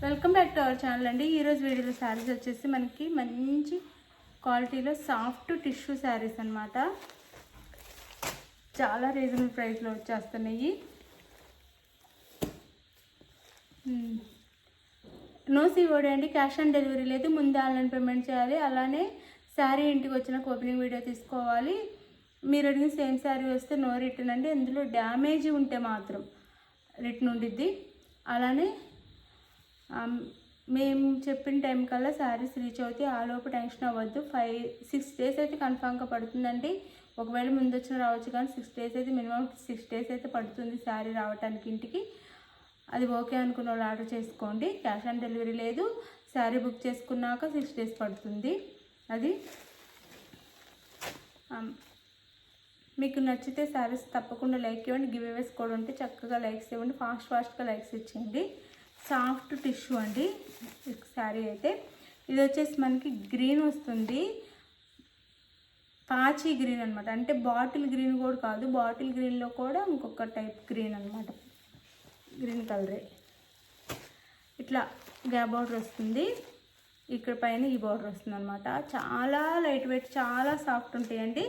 Welcome back to our channel అండి. ఈరోజు వీడియోలో శారీస్ వచ్చేసి మనకి మంచి క్వాలిటీలో సాఫ్ట్ టిష్యూ శారీస్ అన్నమాట. చాలా రీజనబుల్ ప్రైస్లో వచ్చేస్తున్నాయి. నో సీఓడి అండి, క్యాష్ ఆన్ డెలివరీ లేదు. ముందే ఆన్లైన్ పేమెంట్ చేయాలి. అలానే శారీ ఇంటికి వచ్చిన ఓపెనింగ్ వీడియో తీసుకోవాలి. మీరు అడిగిన సేమ్ శారీ వస్తే నో రిటర్న్ అండి. అందులో డ్యామేజ్ ఉంటే మాత్రం రిటర్న్ ఉండిద్ది. అలానే మేము చెప్పిన టైం కల్లా శారీస్ రీచ్ అవుతాయి. ఆ లోపు టెన్షన్ అవ్వద్దు. 5-6 డేస్ అయితే కన్ఫామ్గా పడుతుందండి. ఒకవేళ ముందు వచ్చిన రావచ్చు, కానీ 6 డేస్ అయితే మినిమం 6 డేస్ అయితే పడుతుంది శారీ రావడానికి ఇంటికి. అది ఓకే అనుకున్న వాళ్ళు ఆర్డర్ చేసుకోండి. క్యాష్ ఆన్ డెలివరీ లేదు. శారీ బుక్ చేసుకున్నాక 6 డేస్ పడుతుంది. అది మీకు నచ్చితే శారీస్ తప్పకుండా లైక్ ఇవ్వండి. గివ్ అవేస్ కూడా ఉంటే చక్కగా లైక్స్ ఇవ్వండి. ఫాస్ట్గా లైక్స్ ఇచ్చేయండి. సాఫ్ట్ టిష్యూ అండి శారీ అయితే. ఇది వచ్చేసి మనకి గ్రీన్ వస్తుంది, పాచి గ్రీన్ అనమాట. అంటే బాటిల్ గ్రీన్ కూడా కాదు, బాటిల్ గ్రీన్లో కూడా ఇంకొక టైప్ గ్రీన్ అనమాట. గ్రీన్ కలరే. ఇట్లా గ్యాప్ బార్డర్ వస్తుంది, ఇక్కడ పైన ఈ బార్డర్ వస్తుంది అనమాట. చాలా లైట్ వెయిట్, చాలా సాఫ్ట్ ఉంటాయండి.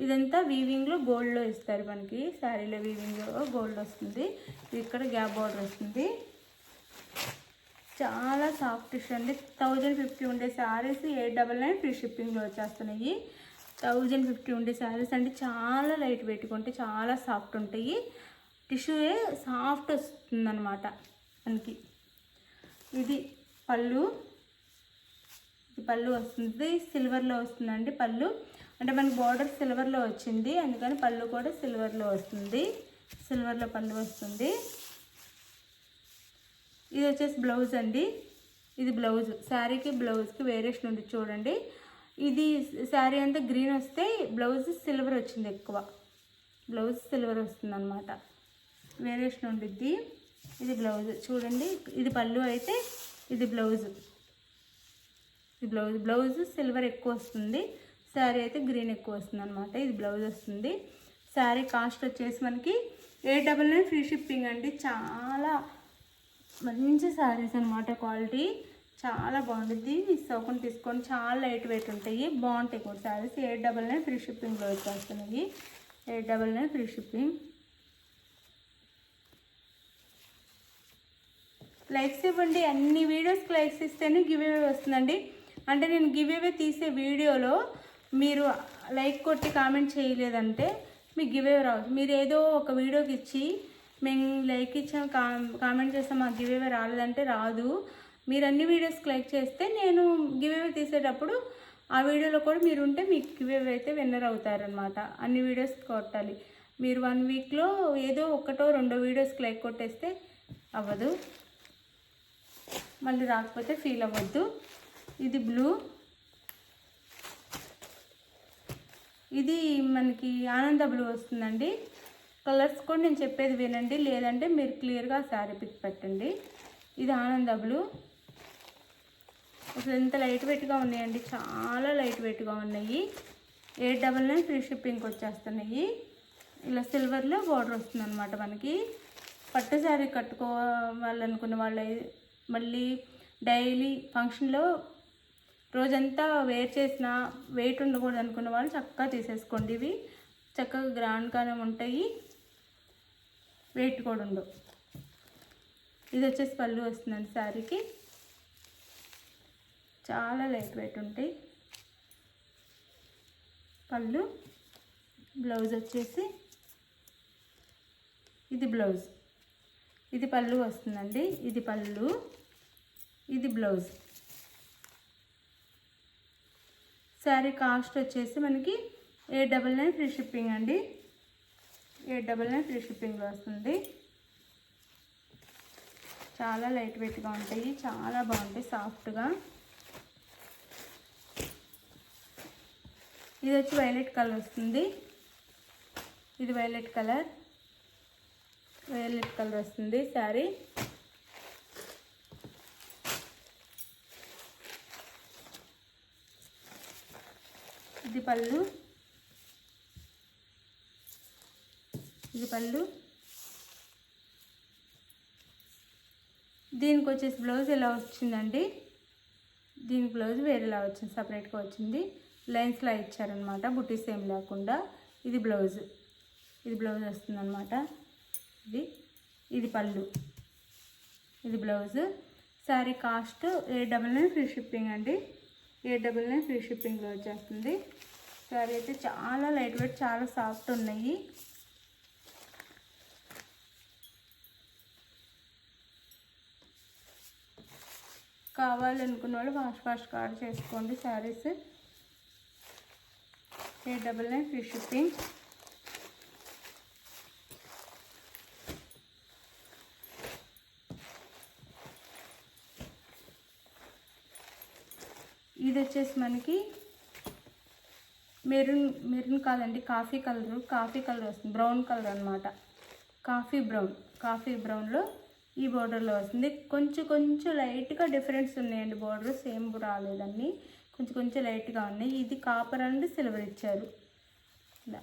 ఇదంతా వీవింగ్లో గోల్డ్లో ఇస్తారు మనకి. శారీలో వీవింగ్లో గోల్డ్ వస్తుంది. ఇక్కడ గ్యాప్ బార్డర్ వస్తుంది. చాలా సాఫ్ట్ టిష్యూ అండి. 1050 ఉండే శారీస్ 899 ఫ్రీ షిప్పింగ్లో వచ్చేస్తున్నాయి. 1050 ఉండే శారీస్ అంటే చాలా లైట్ వెయిట్గా ఉంటాయి, చాలా సాఫ్ట్ ఉంటాయి. టిష్యూయే సాఫ్ట్ వస్తుందన్నమాట మనకి. ఇది పళ్ళు, ఇది పళ్ళు వస్తుంది. సిల్వర్లో వస్తుందండి పళ్ళు. అంటే మనకి బార్డర్ సిల్వర్లో వచ్చింది, అందుకని పళ్ళు కూడా సిల్వర్లో వస్తుంది. సిల్వర్లో పళ్ళు వస్తుంది. ఇది వచ్చేసి బ్లౌజ్ అండి. ఇది బ్లౌజ్. శారీకి బ్లౌజ్కి వేరియేషన్ ఉంది చూడండి. ఇది శారీ అంతా గ్రీన్ వస్తే బ్లౌజ్ సిల్వర్ వచ్చింది ఎక్కువ. బ్లౌజ్ సిల్వర్ వస్తుంది అనమాట, వేరియేషన్ ఉండిద్ది. ఇది బ్లౌజ్ చూడండి. ఇది పళ్ళు అయితే ఇది బ్లౌజ్. ఇది బ్లౌజ్ సిల్వర్ ఎక్కువ వస్తుంది, శారీ అయితే గ్రీన్ ఎక్కువ వస్తుంది అనమాట. ఇది బ్లౌజ్ వస్తుంది. శారీ కాస్ట్ వచ్చేసి మనకి 899 ఫ్రీ షిప్పింగ్ అండి. చాలా మంచి శారీస్ అనమాట. క్వాలిటీ చాలా బాగుంటుంది. మిస్ అవ్వకుండా తీసుకోండి. చాలా లైట్ వెయిట్ ఉంటాయి, బాగుంటాయి కూడా శారీస్. 899 ఫ్రీ షిప్పింగ్లో వచ్చేస్తున్నాయి. 899 ఫ్రీ షిప్పింగ్. లైక్స్ ఇవ్వండి. అన్ని వీడియోస్కి లైక్స్ ఇస్తేనే గివ్ అవే వస్తుందండి. అంటే నేను గివ్ అవే తీసే వీడియోలో మీరు లైక్ కొట్టి కామెంట్ చేయలేదంటే మీకు గివ్ అవే రావచ్చు. మీరు ఏదో ఒక వీడియోకి ఇచ్చి మేము లైక్ ఇచ్చాం, కామెంట్ చేస్తాం, మాకు గివ్ అవే రాలేదంటే రాదు. మీరు అన్ని వీడియోస్కి లైక్ చేస్తే నేను గివ్ అవే తీసేటప్పుడు ఆ వీడియోలో కూడా మీరు ఉంటే మీకు గివ్ అవే అయితే విన్నర్ అవుతారనమాట. అన్ని వీడియోస్కి కొట్టాలి. మీరు 1 వీక్లో ఏదో 1-2 వీడియోస్కి లైక్ కొట్టేస్తే అవ్వదు, మళ్ళీ రాకపోతే ఫీల్ అవ్వద్దు. ఇది బ్లూ. ఇది మనకి ఆనంద బ్లూ వస్తుందండి. కలర్స్ కూడా నేను చెప్పేది వినండి, లేదంటే మీరు క్లియర్గా శారీ పిక్ పెట్టండి. ఇది ఆనంద బ్లూ. అసలు ఎంత లైట్ వెయిట్గా ఉన్నాయండి, చాలా లైట్ వెయిట్గా ఉన్నాయి. 899 ఫ్రీ షిప్పింగ్కి వచ్చేస్తున్నాయి. ఇలా సిల్వర్లో బార్డర్ వస్తుంది అనమాట మనకి. పట్టు శారీ కట్టుకోవాలనుకున్న వాళ్ళు, మళ్ళీ డైలీ ఫంక్షన్లో రోజంతా వేర్ చేసిన వెయిట్ ఉండకూడదు అనుకున్న వాళ్ళు చక్కగా తీసేసుకోండి. ఇవి చక్కగా గ్రాండ్గానే ఉంటాయి, వెయిట్ కూడా ఉండవు. ఇది వచ్చేసి పళ్ళు వస్తుందండి శారీకి. చాలా లైట్ వెయిట్ ఉంటాయి పళ్ళు. బ్లౌజ్ వచ్చేసి ఇది బ్లౌజ్. ఇది పళ్ళు వస్తుందండి. ఇది పళ్ళు, ఇది బ్లౌజ్. శారీ కాస్ట్ వచ్చేసి మనకి 899 ఫ్రీ షిప్పింగ్ అండి. 899 ఫ్రీ షిప్పింగ్లో వస్తుంది. చాలా లైట్ వెయిట్గా ఉంటాయి, చాలా బాగుంటాయి, సాఫ్ట్గా. ఇది వచ్చి వైలెట్ కలర్ వస్తుంది. ఇది వైలెట్ కలర్ వస్తుంది శారీ. ఇది పళ్ళు, ఇది పళ్ళు. దీనికి వచ్చేసి బ్లౌజ్ ఇలా వచ్చిందండి. దీనికి బ్లౌజ్ వేరేలా వచ్చింది, సపరేట్గా వచ్చింది. లైన్స్లా ఇచ్చారనమాట, బుటీస్ ఏం లేకుండా. ఇది బ్లౌజ్ వస్తుందన్నమాట. ఇది పళ్ళు, ఇది blouse. Sari cost 899 free shipping అండి. 899 ఫ్రీ షిప్పింగ్లో వచ్చేస్తుంది. శారీ అయితే చాలా లైట్ వెయిట్, చాలా సాఫ్ట్ ఉన్నాయి. కావాలనుకున్న వాళ్ళు ఫాస్ట్ ఆర్డర్ చేసుకోండి. Saris 899 free shipping. ఇది వచ్చేసి మనకి మెరూన్ కాదండి, కాఫీ కలర్ వస్తుంది. బ్రౌన్ కలర్ అనమాట, కాఫీ బ్రౌన్లో ఈ బోర్డర్లో వస్తుంది. కొంచెం లైట్గా డిఫరెన్స్ ఉన్నాయండి. బోర్డర్ సేమ్ రాలేదండి, కొంచెం లైట్గా ఉన్నాయి. ఇది కాపర్ అండ్ సిల్వర్ ఇచ్చారు. ఇలా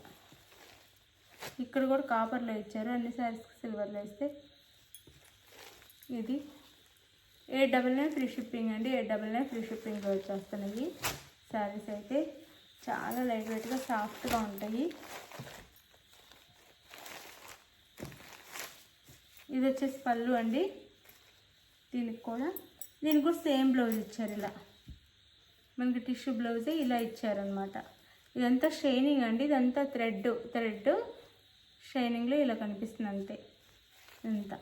ఇక్కడ కూడా కాపర్లో ఇచ్చారు, అన్ని శారీస్కి సిల్వర్లో ఇస్తే. ఇది 899 ఫ్రీ షిప్పింగ్ అండి. 899 ఫ్రీ షిప్పింగ్లో వచ్చేస్తున్నాయి. శారీస్ అయితే చాలా లైట్ వెయిట్గా సాఫ్ట్గా ఉంటాయి. ఇది వచ్చేసి పళ్ళు అండి. దీనికి కూడా సేమ్ బ్లౌజ్ ఇచ్చారు. ఇలా మనకి టిష్యూ బ్లౌజే ఇలా ఇచ్చారనమాట. ఇదంతా షైనింగ్ అండి, ఇదంతా థ్రెడ్ షైనింగ్లో ఇలా కనిపిస్తుంది అంతే. ఇంత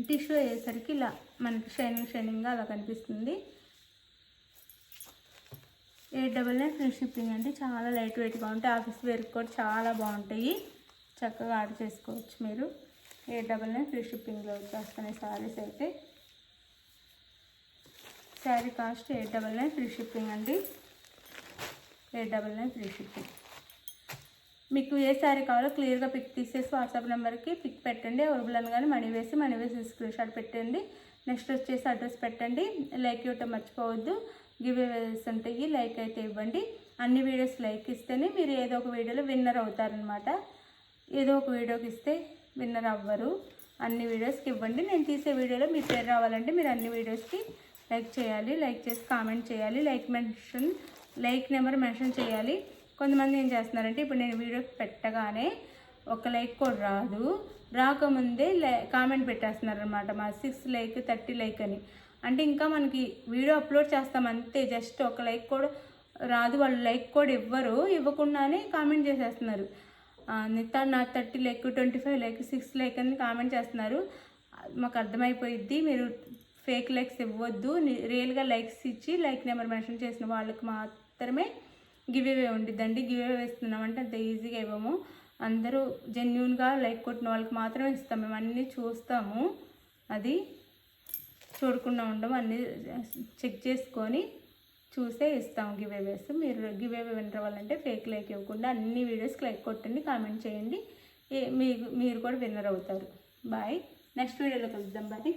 టిష్యూ అయ్యేసరికి ఇలా మనకి షైనింగ్గా అలా కనిపిస్తుంది. 899 ఫ్రీ షిప్పింగ్ అండి. చాలా లైట్ వెయిట్గా ఉంటాయి. ఆఫీస్ వేర్కి కూడా చాలా బాగుంటాయి. చక్కగా ఆర్డర్ చేసుకోవచ్చు మీరు. 899 ఫ్రీ షిప్పింగ్లో వచ్చేస్తున్నాయి శారీస్ అయితే. శారీ కాస్ట్ 899 ఫ్రీ షిప్పింగ్ అండి. 899 ఫ్రీ షిప్పింగ్. మీకు ఏ శారీ కావాలో క్లియర్గా పిక్ తీసేసి వాట్సాప్ నెంబర్కి పిక్ పెట్టండి. అవైలబుల్ అనగానే మనీ వేసి స్క్రీన్ షాట్ పెట్టండి. నెక్స్ట్ వచ్చేసి అడ్రస్ పెట్టండి. లైక్ ఇవ్వటం మర్చిపోవద్దు. గివ్ అవేస్ ఉంటాయి, లైక్ అయితే ఇవ్వండి. అన్ని వీడియోస్ లైక్ ఇస్తేనే మీరు ఏదో ఒక వీడియోలో విన్నర్ అవుతారనమాట. ఏదో ఒక వీడియోకి ఇస్తే విన్నర్ అవ్వరు. అన్ని వీడియోస్కి ఇవ్వండి. నేను తీసే వీడియోలో మీ పేరు రావాలంటే మీరు అన్ని వీడియోస్కి లైక్ చేయాలి. లైక్ చేసి కామెంట్ చేయాలి. లైక్ నెంబర్ మెన్షన్ చేయాలి. కొంతమంది ఏం చేస్తున్నారంటే ఇప్పుడు నేను వీడియో పెట్టగానే ఒక లైక్ కూడా రాకముందే కామెంట్ పెట్టేస్తున్నారు అనమాట. మా 6 లైక్ 30 లైక్ అని. అంటే ఇంకా మనకి వీడియో అప్లోడ్ చేస్తాం అంతే, జస్ట్ ఒక లైక్ కూడా రాదు. వాళ్ళు లైక్ కూడా ఇవ్వకుండానే కామెంట్ చేసేస్తున్నారు. నా 30 లైక్ 25 లైక్ 6 లైక్ అని కామెంట్ చేస్తున్నారు. మాకు అర్థమైపోయిద్ది. మీరు ఫేక్ లైక్స్ ఇవ్వద్దు. రియల్గా లైక్స్ ఇచ్చి లైక్ నెంబర్ మెన్షన్ చేసిన వాళ్ళకి మాత్రమే గివ్ అవే ఉండిద్దండి. గివ్ అవే ఇస్తున్నామంటే అంత ఈజీగా ఇవ్వము. అందరూ జెన్యూన్గా లైక్ కొట్టిన వాళ్ళకి మాత్రమే ఇస్తాము. మేము అన్నీ చూస్తాము, అది చూడకుండా ఉండము. అన్నీ చెక్ చేసుకొని చూసే ఇస్తాము గివ్ అవేస్. మీరు గివ్ అవే వినర్ అవ్వాలంటే ఫేక్ లైక్ ఇవ్వకుండా అన్ని వీడియోస్కి లైక్ కొట్టండి, కామెంట్ చేయండి. మీరు కూడా విన్నర్ అవుతారు. బాయ్. నెక్స్ట్ వీడియోలో కలుద్దాం. బాయ్.